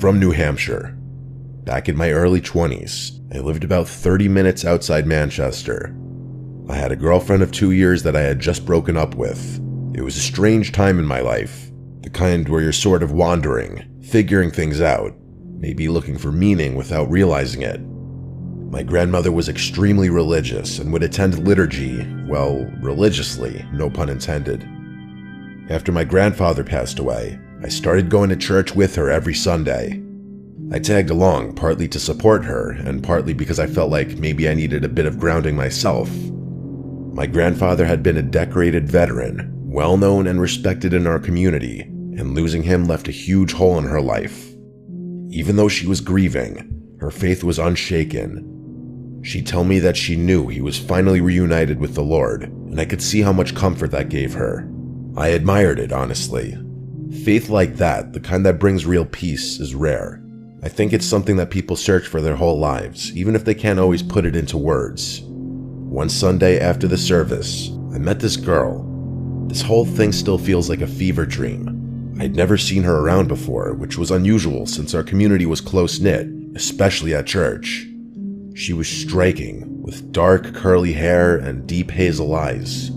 from New Hampshire. Back in my early 20s, I lived about 30 minutes outside Manchester. I had a girlfriend of 2 years that I had just broken up with. It was a strange time in my life, the kind where you're sort of wandering, figuring things out, maybe looking for meaning without realizing it. My grandmother was extremely religious and would attend liturgy, well, religiously, no pun intended. After my grandfather passed away, I started going to church with her every Sunday. I tagged along partly to support her and partly because I felt like maybe I needed a bit of grounding myself. My grandfather had been a decorated veteran, well known and respected in our community, and losing him left a huge hole in her life. Even though she was grieving, her faith was unshaken. She'd tell me that she knew he was finally reunited with the Lord, and I could see how much comfort that gave her. I admired it, honestly. Faith like that, the kind that brings real peace, is rare. I think it's something that people search for their whole lives, even if they can't always put it into words. One Sunday after the service, I met this girl. This whole thing still feels like a fever dream. I'd never seen her around before, which was unusual since our community was close-knit, especially at church. She was striking, with dark curly hair and deep hazel eyes.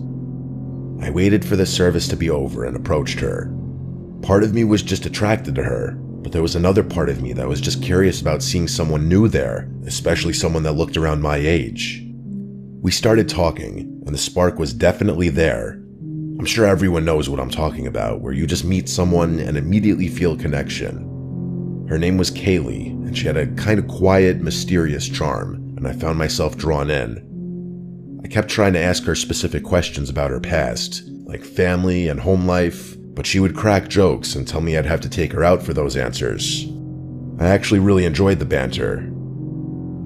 I waited for the service to be over and approached her. Part of me was just attracted to her, but there was another part of me that was just curious about seeing someone new there, especially someone that looked around my age. We started talking, and the spark was definitely there. I'm sure everyone knows what I'm talking about, where you just meet someone and immediately feel a connection. Her name was Kaylee, and she had a kind of quiet, mysterious charm, and I found myself drawn in. I kept trying to ask her specific questions about her past, like family and home life, but she would crack jokes and tell me I'd have to take her out for those answers. I actually really enjoyed the banter.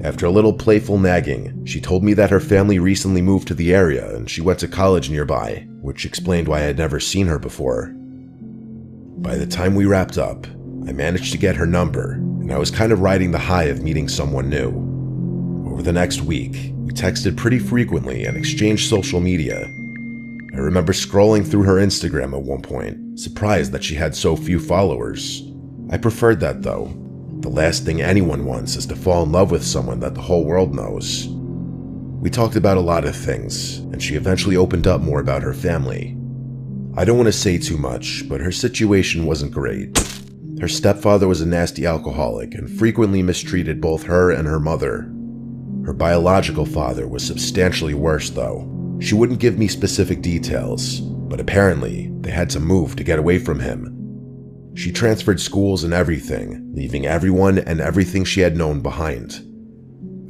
After a little playful nagging, she told me that her family recently moved to the area and she went to college nearby, which explained why I had never seen her before. By the time we wrapped up, I managed to get her number, and I was kind of riding the high of meeting someone new. Over the next week, we texted pretty frequently and exchanged social media. I remember scrolling through her Instagram at one point, surprised that she had so few followers. I preferred that though. The last thing anyone wants is to fall in love with someone that the whole world knows. We talked about a lot of things, and she eventually opened up more about her family. I don't want to say too much, but her situation wasn't great. Her stepfather was a nasty alcoholic and frequently mistreated both her and her mother. Her biological father was substantially worse though. She wouldn't give me specific details, but apparently they had to move to get away from him. She transferred schools and everything, leaving everyone and everything she had known behind.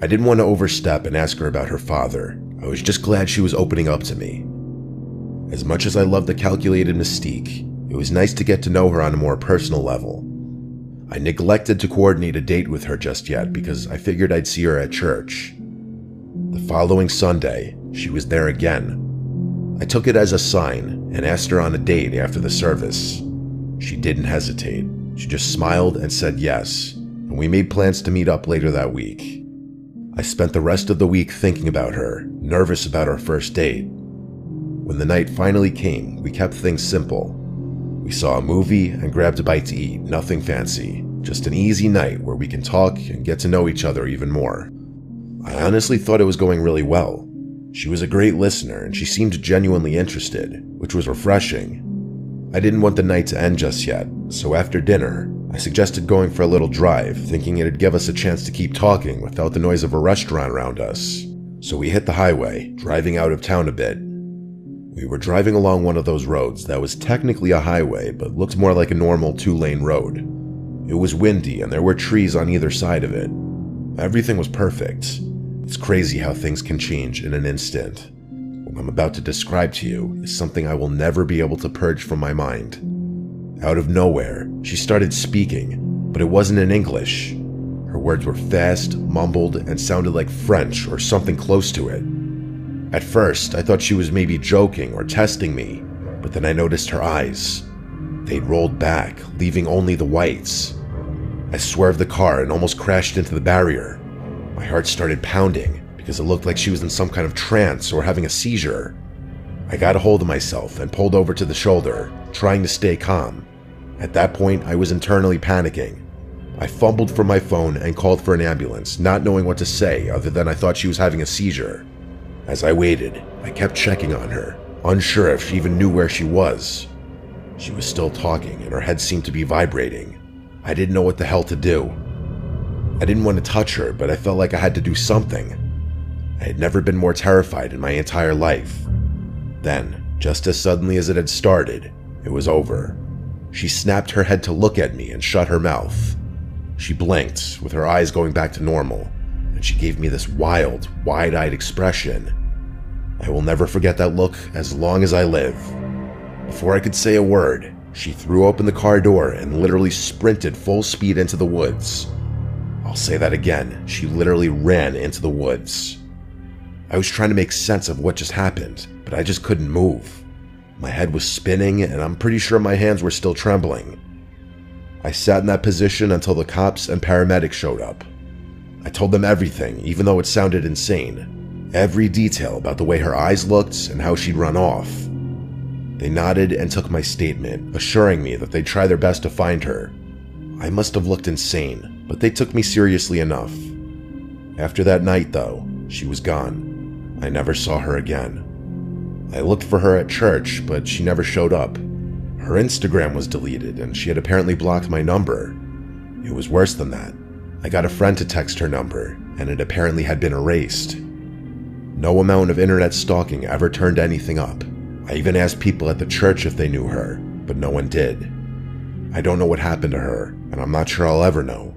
I didn't want to overstep and ask her about her father. I was just glad she was opening up to me. As much as I loved the calculated mystique, it was nice to get to know her on a more personal level. I neglected to coordinate a date with her just yet because I figured I'd see her at church. The following Sunday, she was there again. I took it as a sign and asked her on a date after the service. She didn't hesitate. She just smiled and said yes, and we made plans to meet up later that week. I spent the rest of the week thinking about her, nervous about our first date. When the night finally came, we kept things simple. We saw a movie and grabbed a bite to eat, nothing fancy, just an easy night where we can talk and get to know each other even more. I honestly thought it was going really well. She was a great listener and she seemed genuinely interested, which was refreshing. I didn't want the night to end just yet, so after dinner, I suggested going for a little drive, thinking it'd give us a chance to keep talking without the noise of a restaurant around us. So we hit the highway, driving out of town a bit. We were driving along one of those roads that was technically a highway, but looked more like a normal 2-lane road. It was windy and there were trees on either side of it. Everything was perfect. It's crazy how things can change in an instant. What I'm about to describe to you is something I will never be able to purge from my mind. Out of nowhere, she started speaking, but it wasn't in English. Her words were fast, mumbled, and sounded like French or something close to it. At first, I thought she was maybe joking or testing me, but then I noticed her eyes. They'd rolled back, leaving only the whites. I swerved the car and almost crashed into the barrier. My heart started pounding because it looked like she was in some kind of trance or having a seizure. I got a hold of myself and pulled over to the shoulder, trying to stay calm. At that point, I was internally panicking. I fumbled for my phone and called for an ambulance, not knowing what to say other than I thought she was having a seizure. As I waited, I kept checking on her, unsure if she even knew where she was. She was still talking and her head seemed to be vibrating. I didn't know what the hell to do. I didn't want to touch her, but I felt like I had to do something. I had never been more terrified in my entire life. Then, just as suddenly as it had started, it was over. She snapped her head to look at me and shut her mouth. She blinked, with her eyes going back to normal, and she gave me this wild, wide-eyed expression. I will never forget that look as long as I live. Before I could say a word, she threw open the car door and literally sprinted full speed into the woods. I'll say that again, she literally ran into the woods. I was trying to make sense of what just happened, but I just couldn't move. My head was spinning and I'm pretty sure my hands were still trembling. I sat in that position until the cops and paramedics showed up. I told them everything, even though it sounded insane. Every detail about the way her eyes looked and how she'd run off. They nodded and took my statement, assuring me that they'd try their best to find her. I must have looked insane, but they took me seriously enough. After that night, though, she was gone. I never saw her again. I looked for her at church, but she never showed up. Her Instagram was deleted, and she had apparently blocked my number. It was worse than that. I got a friend to text her number, and it apparently had been erased. No amount of internet stalking ever turned anything up. I even asked people at the church if they knew her, but no one did. I don't know what happened to her, and I'm not sure I'll ever know.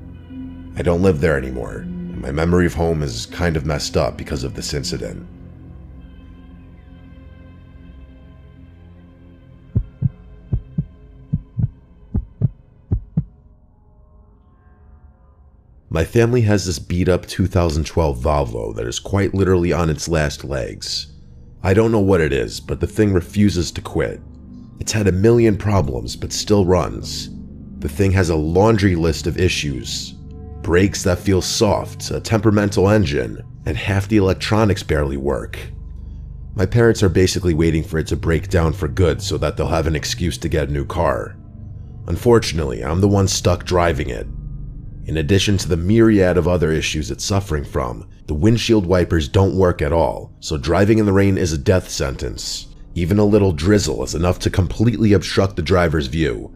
I don't live there anymore, and my memory of home is kind of messed up because of this incident. My family has this beat-up 2012 Volvo that is quite literally on its last legs. I don't know what it is, but the thing refuses to quit. It's had a million problems, but still runs. The thing has a laundry list of issues. Brakes that feel soft, a temperamental engine, and half the electronics barely work. My parents are basically waiting for it to break down for good so that they'll have an excuse to get a new car. Unfortunately, I'm the one stuck driving it. In addition to the myriad of other issues it's suffering from, the windshield wipers don't work at all, so driving in the rain is a death sentence. Even a little drizzle is enough to completely obstruct the driver's view.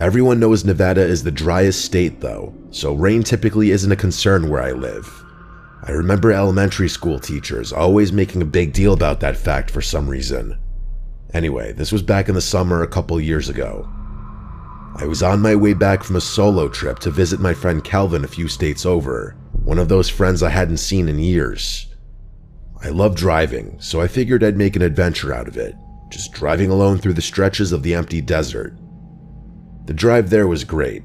Everyone knows Nevada is the driest state though, so rain typically isn't a concern where I live. I remember elementary school teachers always making a big deal about that fact for some reason. Anyway, this was back in the summer a couple years ago. I was on my way back from a solo trip to visit my friend Calvin a few states over, one of those friends I hadn't seen in years. I love driving, so I figured I'd make an adventure out of it, just driving alone through the stretches of the empty desert. The drive there was great.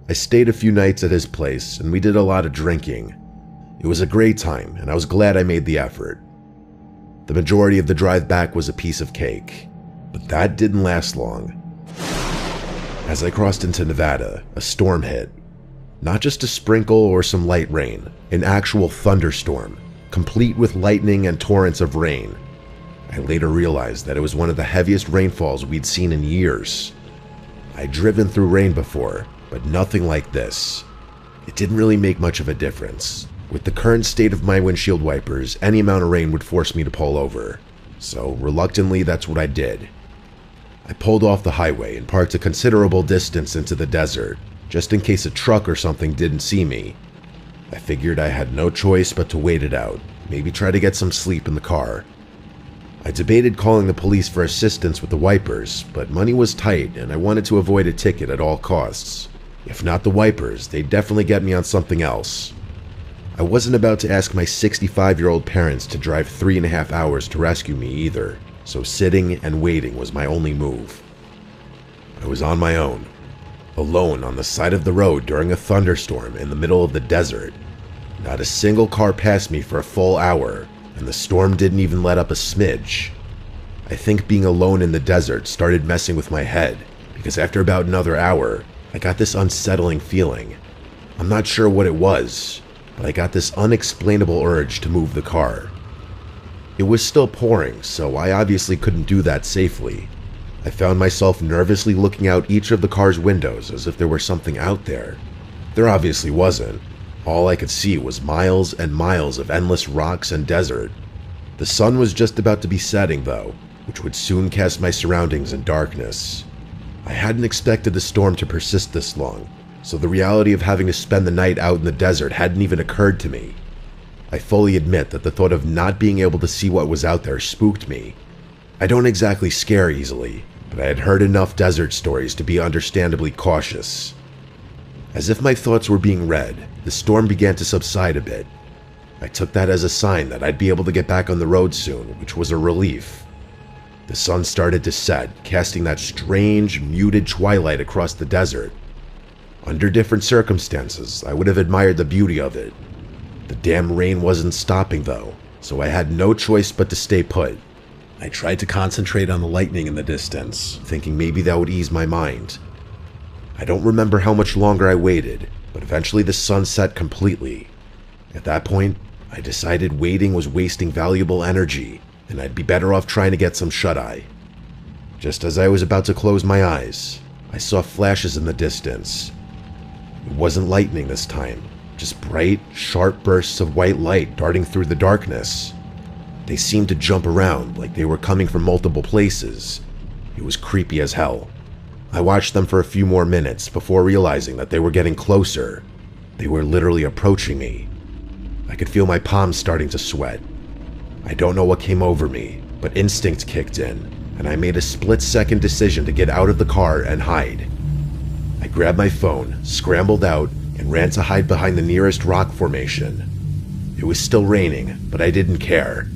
I stayed a few nights at his place and we did a lot of drinking. It was a great time and I was glad I made the effort. The majority of the drive back was a piece of cake, but that didn't last long. As I crossed into Nevada, a storm hit. Not just a sprinkle or some light rain, an actual thunderstorm, complete with lightning and torrents of rain. I later realized that it was one of the heaviest rainfalls we'd seen in years. I'd driven through rain before, but nothing like this. It didn't really make much of a difference. With the current state of my windshield wipers, any amount of rain would force me to pull over. So reluctantly, that's what I did. I pulled off the highway and parked a considerable distance into the desert, just in case a truck or something didn't see me. I figured I had no choice but to wait it out, maybe try to get some sleep in the car. I debated calling the police for assistance with the wipers, but money was tight and I wanted to avoid a ticket at all costs. If not the wipers, they'd definitely get me on something else. I wasn't about to ask my 65-year-old parents to drive 3.5 hours to rescue me either. So sitting and waiting was my only move. I was on my own, alone on the side of the road during a thunderstorm in the middle of the desert. Not a single car passed me for a full hour, and the storm didn't even let up a smidge. I think being alone in the desert started messing with my head, because after about another hour, I got this unsettling feeling. I'm not sure what it was, but I got this unexplainable urge to move the car. It was still pouring, so I obviously couldn't do that safely. I found myself nervously looking out each of the car's windows as if there were something out there. There obviously wasn't. All I could see was miles and miles of endless rocks and desert. The sun was just about to be setting though, which would soon cast my surroundings in darkness. I hadn't expected the storm to persist this long, so the reality of having to spend the night out in the desert hadn't even occurred to me. I fully admit that the thought of not being able to see what was out there spooked me. I don't exactly scare easily, but I had heard enough desert stories to be understandably cautious. As if my thoughts were being read, the storm began to subside a bit. I took that as a sign that I'd be able to get back on the road soon, which was a relief. The sun started to set, casting that strange, muted twilight across the desert. Under different circumstances, I would have admired the beauty of it. The damn rain wasn't stopping though, so I had no choice but to stay put. I tried to concentrate on the lightning in the distance, thinking maybe that would ease my mind. I don't remember how much longer I waited, but eventually the sun set completely. At that point, I decided waiting was wasting valuable energy, and I'd be better off trying to get some shut-eye. Just as I was about to close my eyes, I saw flashes in the distance. It wasn't lightning this time, just bright, sharp bursts of white light darting through the darkness. They seemed to jump around like they were coming from multiple places. It was creepy as hell. I watched them for a few more minutes before realizing that they were getting closer. They were literally approaching me. I could feel my palms starting to sweat. I don't know what came over me, but instinct kicked in, and I made a split-second decision to get out of the car and hide. I grabbed my phone, scrambled out, and ran to hide behind the nearest rock formation. It was still raining, but I didn't care.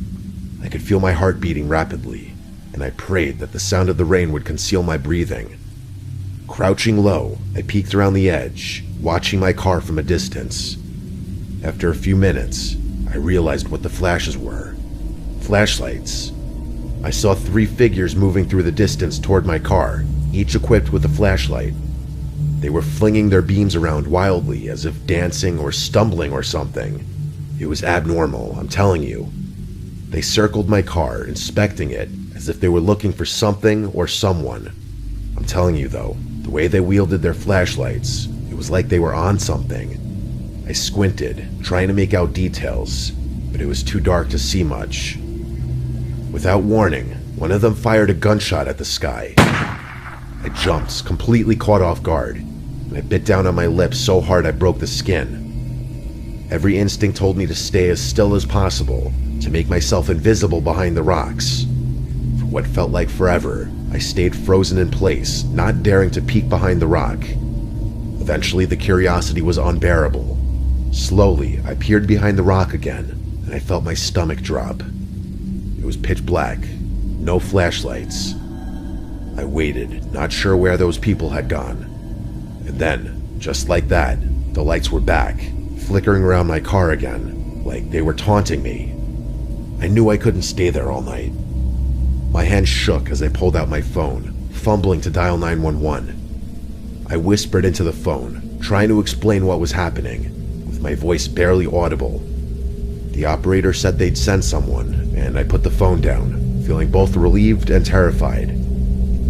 I could feel my heart beating rapidly, and I prayed that the sound of the rain would conceal my breathing. Crouching low, I peeked around the edge, watching my car from a distance. After a few minutes, I realized what the flashes were. Flashlights. I saw 3 figures moving through the distance toward my car, each equipped with a flashlight. They were flinging their beams around wildly, as if dancing or stumbling or something. It was abnormal, I'm telling you. They circled my car, inspecting it, as if they were looking for something or someone. I'm telling you though, the way they wielded their flashlights, it was like they were on something. I squinted, trying to make out details, but it was too dark to see much. Without warning, one of them fired a gunshot at the sky. I jumped, completely caught off guard, and I bit down on my lips so hard I broke the skin. Every instinct told me to stay as still as possible, to make myself invisible behind the rocks. For what felt like forever, I stayed frozen in place, not daring to peek behind the rock. Eventually, the curiosity was unbearable. Slowly, I peered behind the rock again, and I felt my stomach drop. It was pitch black, no flashlights. I waited, not sure where those people had gone. And then, just like that, the lights were back, flickering around my car again, like they were taunting me. I knew I couldn't stay there all night. My hand shook as I pulled out my phone, fumbling to dial 911. I whispered into the phone, trying to explain what was happening, with my voice barely audible. The operator said they'd send someone, and I put the phone down, feeling both relieved and terrified.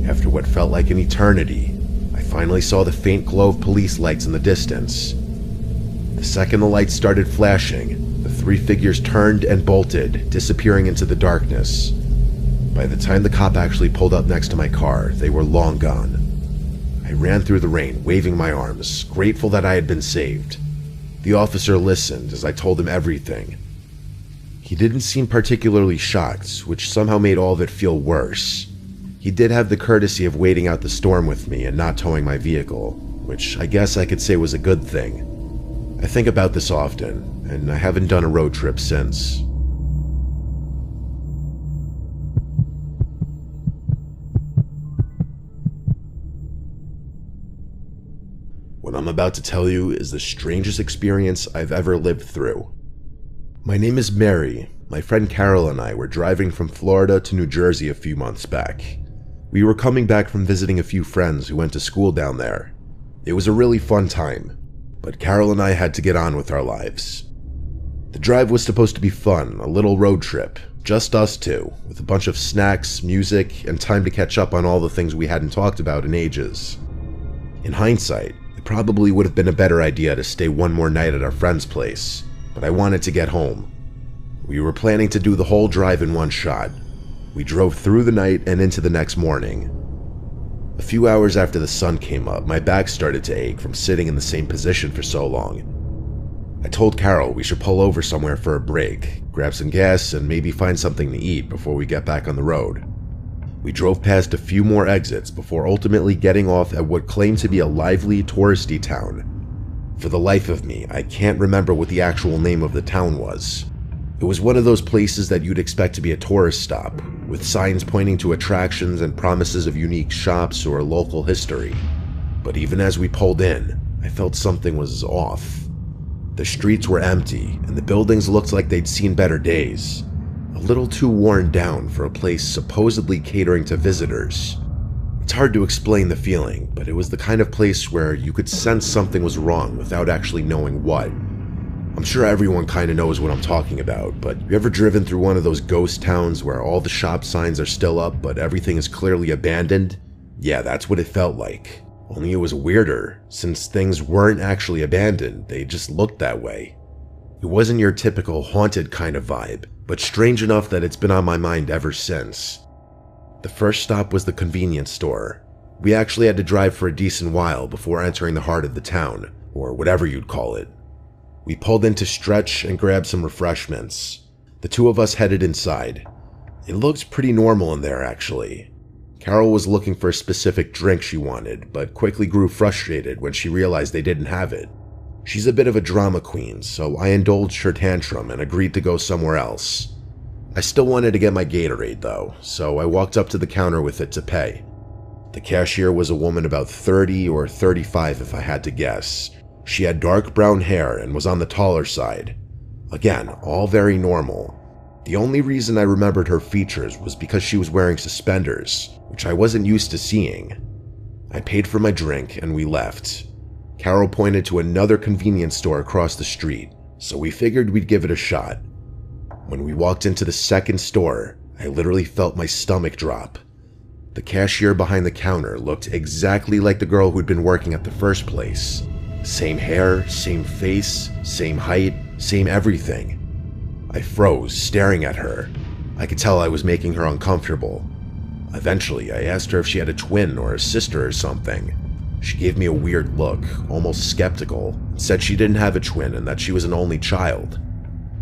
After what felt like an eternity, I finally saw the faint glow of police lights in the distance. The second the lights started flashing, the 3 figures turned and bolted, disappearing into the darkness. By the time the cop actually pulled up next to my car, they were long gone. I ran through the rain, waving my arms, grateful that I had been saved. The officer listened as I told him everything. He didn't seem particularly shocked, which somehow made all of it feel worse. He did have the courtesy of waiting out the storm with me and not towing my vehicle, which I guess I could say was a good thing. I think about this often, and I haven't done a road trip since. What I'm about to tell you is the strangest experience I've ever lived through. My name is Mary. My friend Carol and I were driving from Florida to New Jersey a few months back. We were coming back from visiting a few friends who went to school down there. It was a really fun time, but Carol and I had to get on with our lives. The drive was supposed to be fun, a little road trip, just us two, with a bunch of snacks, music, and time to catch up on all the things we hadn't talked about in ages. In hindsight, It probably would have been a better idea to stay one more night at our friend's place, but I wanted to get home. We were planning to do the whole drive in one shot. We drove through the night and into the next morning. A few hours after the sun came up, my back started to ache from sitting in the same position for so long. I told Carol we should pull over somewhere for a break, grab some gas, and maybe find something to eat before we get back on the road. We drove past a few more exits before ultimately getting off at what claimed to be a lively, touristy town. For the life of me, I can't remember what the actual name of the town was. It was one of those places that you'd expect to be a tourist stop, with signs pointing to attractions and promises of unique shops or local history. But even as we pulled in, I felt something was off. The streets were empty, and the buildings looked like they'd seen better days. A little too worn down for a place supposedly catering to visitors. It's hard to explain the feeling, but it was the kind of place where you could sense something was wrong without actually knowing what. I'm sure everyone kind of knows what I'm talking about, but you ever driven through one of those ghost towns where all the shop signs are still up but everything is clearly abandoned? Yeah, that's what it felt like. Only it was weirder, since things weren't actually abandoned, they just looked that way. It wasn't your typical haunted kind of vibe, but strange enough that it's been on my mind ever since. The first stop was the convenience store. We actually had to drive for a decent while before entering the heart of the town, or whatever you'd call it. We pulled in to stretch and grab some refreshments. The two of us headed inside. It looked pretty normal in there, actually. Carol was looking for a specific drink she wanted, but quickly grew frustrated when she realized they didn't have it. She's a bit of a drama queen, so I indulged her tantrum and agreed to go somewhere else. I still wanted to get my Gatorade though, so I walked up to the counter with it to pay. The cashier was a woman about 30 or 35 if I had to guess. She had dark brown hair and was on the taller side. Again, all very normal. The only reason I remembered her features was because she was wearing suspenders, which I wasn't used to seeing. I paid for my drink and we left. Carol pointed to another convenience store across the street, so we figured we'd give it a shot. When we walked into the second store, I literally felt my stomach drop. The cashier behind the counter looked exactly like the girl who'd been working at the first place. Same hair, same face, same height, same everything. I froze, staring at her. I could tell I was making her uncomfortable. Eventually, I asked her if she had a twin or a sister or something. She gave me a weird look, almost skeptical, and said she didn't have a twin and that she was an only child.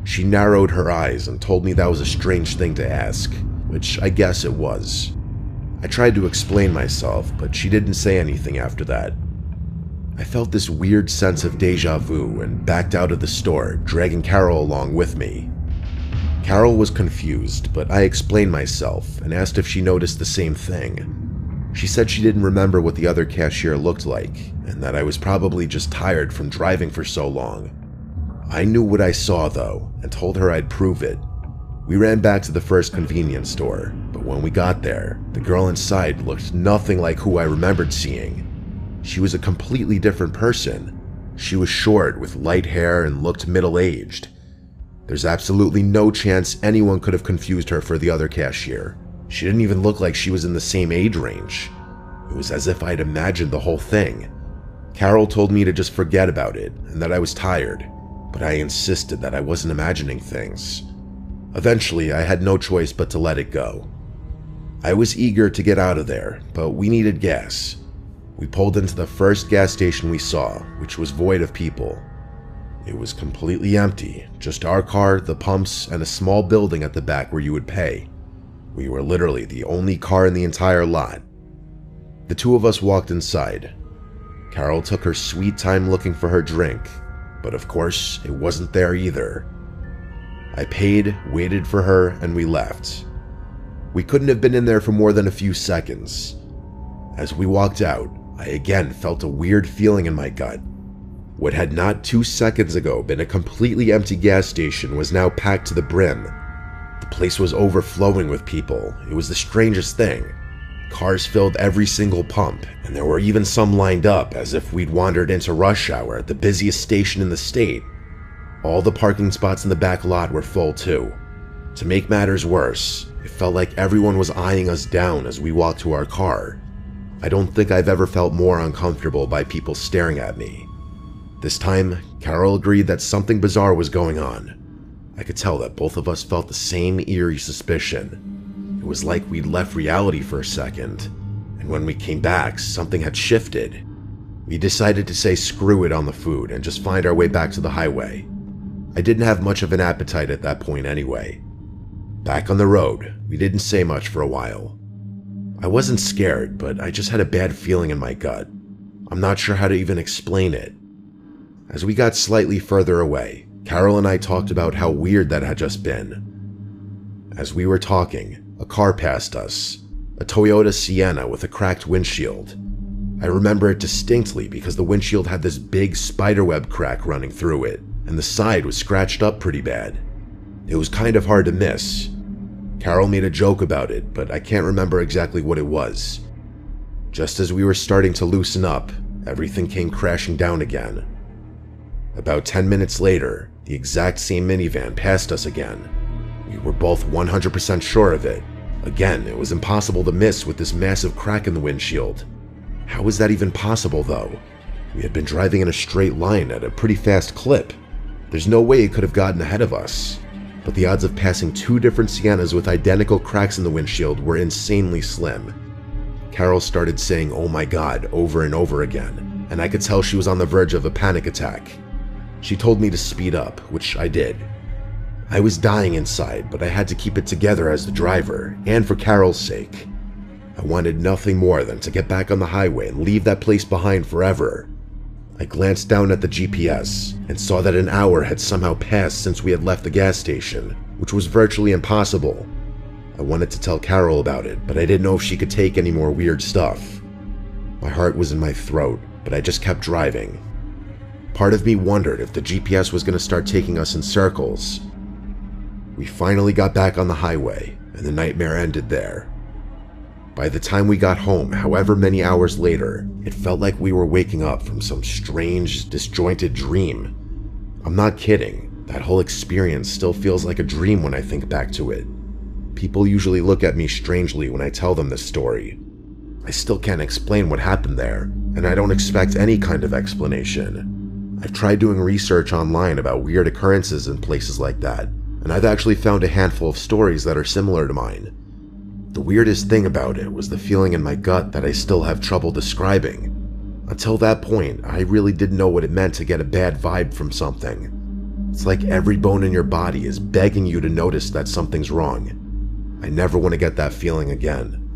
She narrowed her eyes and told me that was a strange thing to ask, which I guess it was. I tried to explain myself, but she didn't say anything after that. I felt this weird sense of deja vu and backed out of the store, dragging Carol along with me. Carol was confused, but I explained myself and asked if she noticed the same thing. She said she didn't remember what the other cashier looked like, and that I was probably just tired from driving for so long. I knew what I saw though, and told her I'd prove it. We ran back to the first convenience store, but when we got there, the girl inside looked nothing like who I remembered seeing. She was a completely different person. She was short with light hair and looked middle-aged. There's absolutely no chance anyone could have confused her for the other cashier. She didn't even look like she was in the same age range. It was as if I'd imagined the whole thing. Carol told me to just forget about it and that I was tired, but I insisted that I wasn't imagining things. Eventually, I had no choice but to let it go. I was eager to get out of there, but we needed gas. We pulled into the first gas station we saw, which was void of people. It was completely empty, just our car, the pumps, and a small building at the back where you would pay. We were literally the only car in the entire lot. The two of us walked inside. Carol took her sweet time looking for her drink, but of course, it wasn't there either. I paid, waited for her, and we left. We couldn't have been in there for more than a few seconds. As we walked out, I again felt a weird feeling in my gut. What had not 2 seconds ago been a completely empty gas station was now packed to the brim. The place was overflowing with people. It was the strangest thing. Cars filled every single pump, and there were even some lined up as if we'd wandered into rush hour at the busiest station in the state. All the parking spots in the back lot were full too. To make matters worse, it felt like everyone was eyeing us down as we walked to our car. I don't think I've ever felt more uncomfortable by people staring at me. This time, Carol agreed that something bizarre was going on. I could tell that both of us felt the same eerie suspicion. It was like we'd left reality for a second, and when we came back, something had shifted. We decided to say screw it on the food and just find our way back to the highway. I didn't have much of an appetite at that point anyway. Back on the road, we didn't say much for a while. I wasn't scared, but I just had a bad feeling in my gut. I'm not sure how to even explain it. As we got slightly further away, Carol and I talked about how weird that had just been. As we were talking, a car passed us, a Toyota Sienna with a cracked windshield. I remember it distinctly because the windshield had this big spiderweb crack running through it, and the side was scratched up pretty bad. It was kind of hard to miss. Carol made a joke about it, but I can't remember exactly what it was. Just as we were starting to loosen up, everything came crashing down again. About 10 minutes later, the exact same minivan passed us again. We were both 100% sure of it. Again, it was impossible to miss with this massive crack in the windshield. How was that even possible, though? We had been driving in a straight line at a pretty fast clip. There's no way it could have gotten ahead of us. But the odds of passing two different Siennas with identical cracks in the windshield were insanely slim. Carol started saying, "Oh my God," over and over again, and I could tell she was on the verge of a panic attack. She told me to speed up, which I did. I was dying inside, but I had to keep it together as the driver, and for Carol's sake. I wanted nothing more than to get back on the highway and leave that place behind forever. I glanced down at the GPS and saw that an hour had somehow passed since we had left the gas station, which was virtually impossible. I wanted to tell Carol about it, but I didn't know if she could take any more weird stuff. My heart was in my throat, but I just kept driving. Part of me wondered if the GPS was going to start taking us in circles. We finally got back on the highway, and the nightmare ended there. By the time we got home, however many hours later, it felt like we were waking up from some strange, disjointed dream. I'm not kidding, that whole experience still feels like a dream when I think back to it. People usually look at me strangely when I tell them this story. I still can't explain what happened there, and I don't expect any kind of explanation. I've tried doing research online about weird occurrences in places like that, and I've actually found a handful of stories that are similar to mine. The weirdest thing about it was the feeling in my gut that I still have trouble describing. Until that point, I really didn't know what it meant to get a bad vibe from something. It's like every bone in your body is begging you to notice that something's wrong. I never want to get that feeling again.